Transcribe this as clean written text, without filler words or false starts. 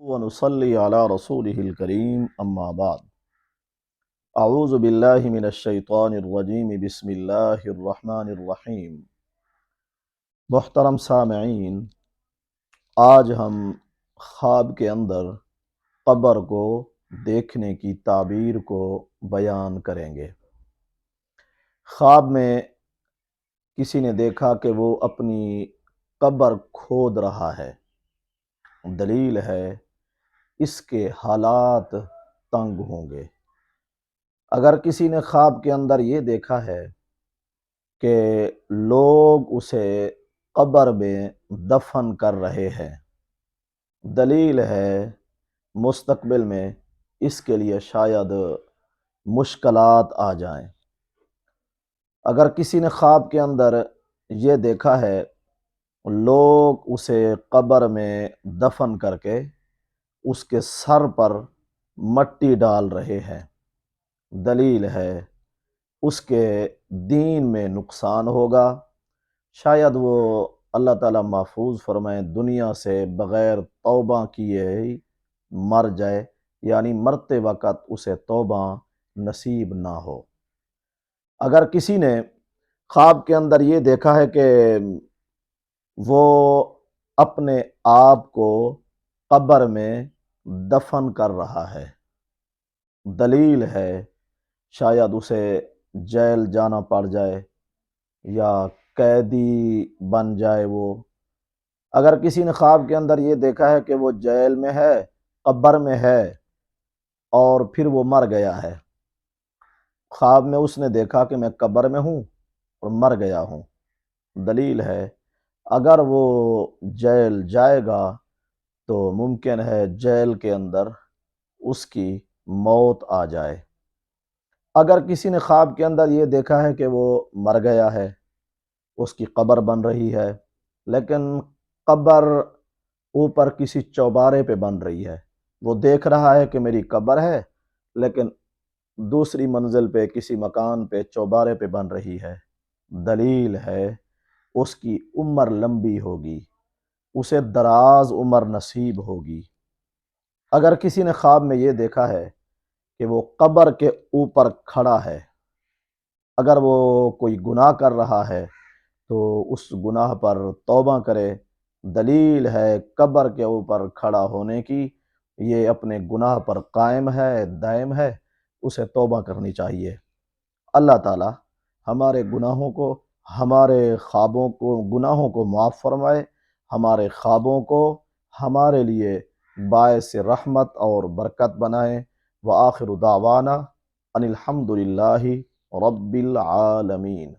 ونصلي على رسوله الكريم أما بعد أعوذ بالله من الشيطان الرجيم بسم الله الرحمن الرحیم۔ محترم سامعین، آج ہم خواب کے اندر قبر کو دیکھنے کی تعبیر کو بیان کریں گے۔ خواب میں کسی نے دیکھا کہ وہ اپنی قبر کھود رہا ہے۔ دلیل ہے اس کے حالات تنگ ہوں گے۔ اگر کسی نے خواب کے اندر یہ دیکھا ہے کہ لوگ اسے قبر میں دفن کر رہے ہیں، دلیل ہے مستقبل میں اس کے لیے شاید مشکلات آ جائیں۔ اگر کسی نے خواب کے اندر یہ دیکھا ہے لوگ اسے قبر میں دفن کر کے اس کے سر پر مٹی ڈال رہے ہیں، دلیل ہے اس کے دین میں نقصان ہوگا۔ شاید وہ اللہ تعالیٰ محفوظ فرمائے دنیا سے بغیر توبہ کیے ہی مر جائے، یعنی مرتے وقت اسے توبہ نصیب نہ ہو۔ اگر کسی نے خواب کے اندر یہ دیکھا ہے کہ وہ اپنے آپ کو قبر میں دفن کر رہا ہے، دلیل ہے شاید اسے جیل جانا پڑ جائے یا قیدی بن جائے وہ۔ اگر کسی نے خواب کے اندر یہ دیکھا ہے کہ وہ جیل میں ہے، قبر میں ہے اور پھر وہ مر گیا ہے، خواب میں اس نے دیکھا کہ میں قبر میں ہوں اور مر گیا ہوں، دلیل ہے اگر وہ جیل جائے گا تو ممکن ہے جیل کے اندر اس کی موت آ جائے۔ اگر کسی نے خواب کے اندر یہ دیکھا ہے کہ وہ مر گیا ہے، اس کی قبر بن رہی ہے، لیکن قبر اوپر کسی چوبارے پہ بن رہی ہے، وہ دیکھ رہا ہے کہ میری قبر ہے لیکن دوسری منزل پہ کسی مکان پہ چوبارے پہ بن رہی ہے، دلیل ہے اس کی عمر لمبی ہوگی، اسے دراز عمر نصیب ہوگی۔ اگر کسی نے خواب میں یہ دیکھا ہے کہ وہ قبر کے اوپر کھڑا ہے، اگر وہ کوئی گناہ کر رہا ہے تو اس گناہ پر توبہ کرے، دلیل ہے قبر کے اوپر کھڑا ہونے کی، یہ اپنے گناہ پر قائم ہے، دائم ہے، اسے توبہ کرنی چاہیے۔ اللہ تعالی ہمارے گناہوں کو، ہمارے خوابوں کو، گناہوں کو معاف فرمائے، ہمارے خوابوں کو ہمارے لیے باعث رحمت اور برکت بنائے۔ وآخر دعوانا ان الحمد للہ رب العالمین۔